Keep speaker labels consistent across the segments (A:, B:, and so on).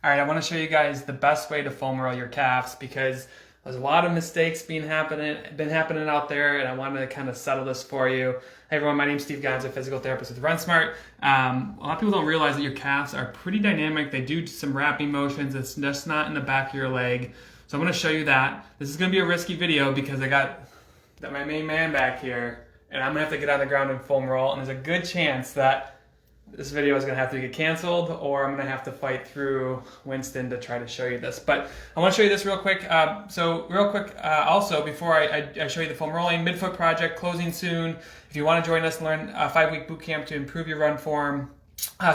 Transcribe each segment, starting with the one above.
A: All right, I want to show you guys the best way to foam roll your calves because there's a lot of mistakes been happening out there, and I wanted to kind of settle this for you. Hey everyone, my name's Steve Gonza, physical therapist with Run Smart. A lot of people don't realize that your calves are pretty dynamic. They do some wrapping motions. It's just not in the back of your leg. So I'm going to show you that. This is going to be a risky video because I got my main man back here, and I'm going to have to get on the ground and foam roll, and there's a good chance that this video is going to have to get canceled, or I'm going to have to fight through Winston to try to show you this. But I want to show you this real quick. Also, before I show you the foam rolling, MidFoot Project closing soon. If you want to join us and learn a 5-week boot camp to improve your run form,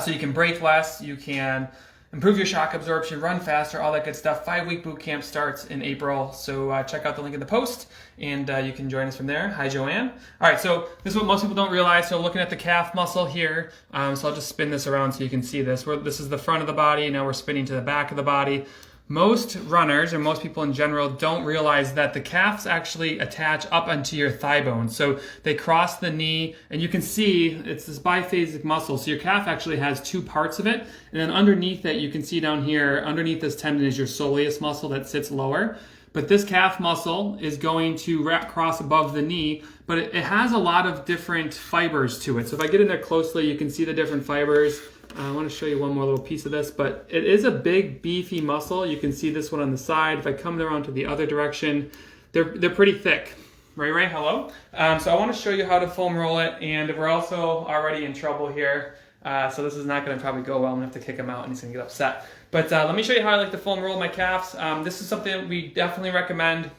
A: so you can break less, you can improve your shock absorption, run faster, all that good stuff. 5-week boot camp starts in April, so check out the link in the post, and you can join us from there. Hi, Joanne. All right, so this is what most people don't realize. So looking at the calf muscle here, so I'll just spin this around so you can see this. This is the front of the body, now we're spinning to the back of the body. Most runners, or most people in general, don't realize that the calves actually attach up onto your thigh bone. So they cross the knee, and you can see it's this biphasic muscle. So your calf actually has two parts of it, and then underneath it, you can see down here, underneath this tendon is your soleus muscle that sits lower. But this calf muscle is going to cross above the knee, but it has a lot of different fibers to it. So if I get in there closely, you can see the different fibers. I want to show you one more little piece of this, but it is a big, beefy muscle. You can see this one on the side. If I come around to the other direction, they're pretty thick. Ray, hello. So I want to show you how to foam roll it, and we're also already in trouble here. So this is not going to probably go well. I'm going to have to kick him out, and he's going to get upset. But let me show you how I like to foam roll my calves. This is something we definitely recommend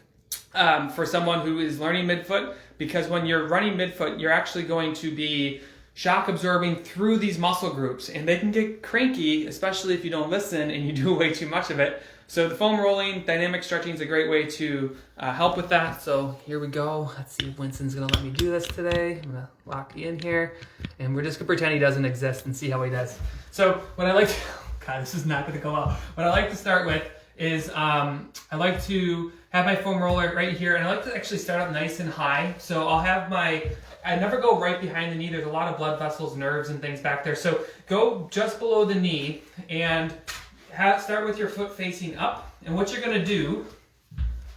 A: for someone who is learning midfoot, because when you're running midfoot, you're actually going to be shock absorbing through these muscle groups, and they can get cranky, especially if you don't listen and you do way too much of it. So the foam rolling, dynamic stretching is a great way to help with that. So here we go. Let's see if Winston's gonna let me do this today. I'm gonna lock you in here, and we're just gonna pretend he doesn't exist and see how he does. So what I like to, God, this is not gonna go well. What I like to start with is I like to have my foam roller right here, and I like to actually start up nice and high. So I'll have I never go right behind the knee. There's a lot of blood vessels, nerves, and things back there. So go just below the knee and start with your foot facing up. And what you're going to do,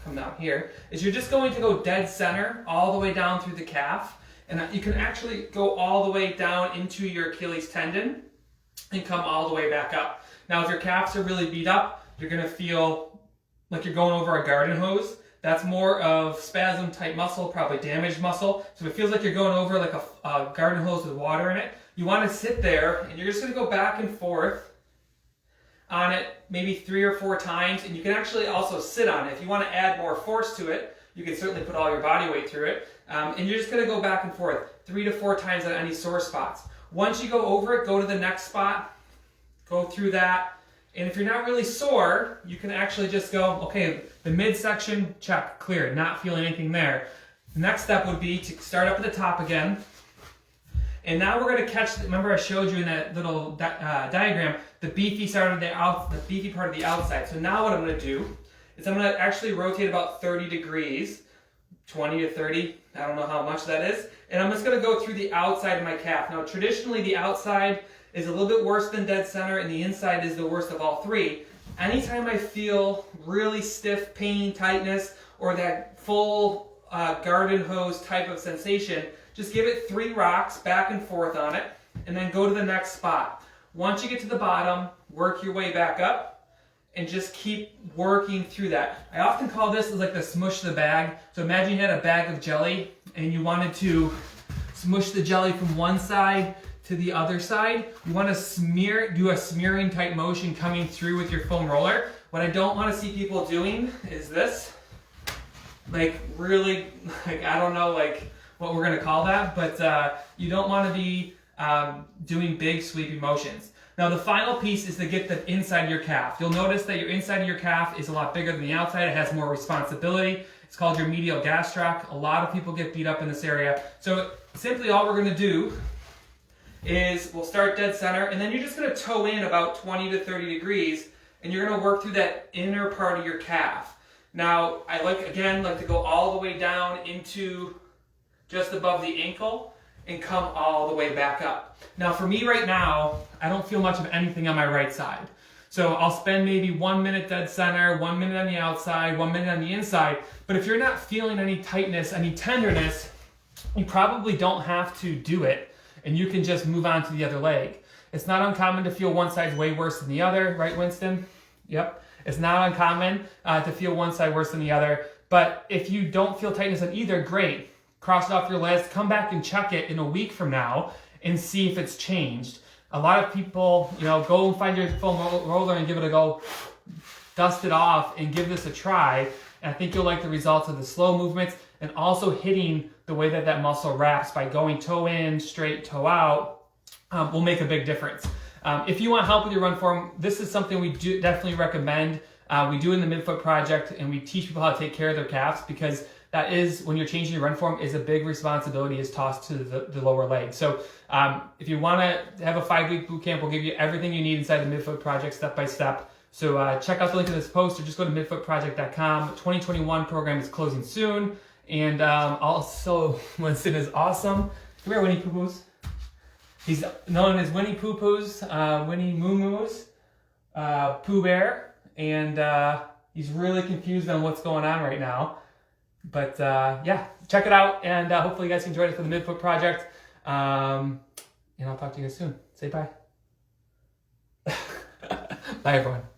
A: come down here, is you're just going to go dead center all the way down through the calf. And you can actually go all the way down into your Achilles tendon and come all the way back up. Now, if your calves are really beat up, you're going to feel like you're going over a garden hose. That's more of spasm type muscle, probably damaged muscle. So if it feels like you're going over like a garden hose with water in it, you want to sit there and you're just going to go back and forth on it maybe 3 or 4 times. And you can actually also sit on it. If you want to add more force to it, you can certainly put all your body weight through it. And you're just going to go back and forth 3 to 4 times on any sore spots. Once you go over it, go to the next spot, go through that. And if you're not really sore, you can actually just go, okay, the midsection, check, clear, not feeling anything there. The next step would be to start up at the top again. And now we're going to catch, remember I showed you in that little diagram, the beefy part of the outside. So now what I'm going to do is I'm going to actually rotate about 30 degrees, 20 to 30, I don't know how much that is. And I'm just going to go through the outside of my calf. Now traditionally the outside is a little bit worse than dead center, and the inside is the worst of all 3. Anytime I feel really stiff pain, tightness, or that full garden hose type of sensation, just give it 3 rocks back and forth on it, and then go to the next spot. Once you get to the bottom, work your way back up, and just keep working through that. I often call this like the smush the bag. So imagine you had a bag of jelly, and you wanted to smush the jelly from one side to the other side. You want to do a smearing type motion coming through with your foam roller. What I don't want to see people doing is this. Like really, like I don't know like what we're going to call that, but you don't want to be doing big sweepy motions. Now the final piece is to get the inside of your calf. You'll notice that your inside of your calf is a lot bigger than the outside. It has more responsibility. It's called your medial gastroc. A lot of people get beat up in this area. So simply all we're going to do is we'll start dead center, and then you're just going to toe in about 20 to 30 degrees, and you're going to work through that inner part of your calf. Now, I like to go all the way down into just above the ankle and come all the way back up. Now, for me right now, I don't feel much of anything on my right side. So I'll spend maybe 1 minute dead center, 1 minute on the outside, 1 minute on the inside. But if you're not feeling any tightness, any tenderness, you probably don't have to do it, and you can just move on to the other leg. It's not uncommon to feel one side's way worse than the other, right, Winston? Yep. It's not uncommon to feel one side worse than the other. But if you don't feel tightness on either, great. Cross it off your list. Come back and check it in a week from now and see if it's changed. A lot of people, go and find your foam roller and give it a go. Dust it off and give this a try. And I think you'll like the results of the slow movements and also hitting the way that muscle wraps by going toe in, straight, toe out will make a big difference. If you want help with your run form, this is something we do definitely recommend. We do in the MidFoot Project, and we teach people how to take care of their calves, because that is, when you're changing your run form, is a big responsibility is tossed to the lower leg. So if you want to have a 5-week boot camp, we'll give you everything you need inside the MidFoot Project step by step. So check out the link in this post, or just go to midfootproject.com. 2021 program is closing soon. And also, Winston is awesome. Come here, Winnie Poo Poos. He's known as Winnie Poo Poos, Winnie Moo Moos, Pooh Bear. And he's really confused on what's going on right now. But yeah, check it out. And hopefully you guys enjoyed it for the MidFoot Project. And I'll talk to you guys soon. Say bye. Bye, everyone.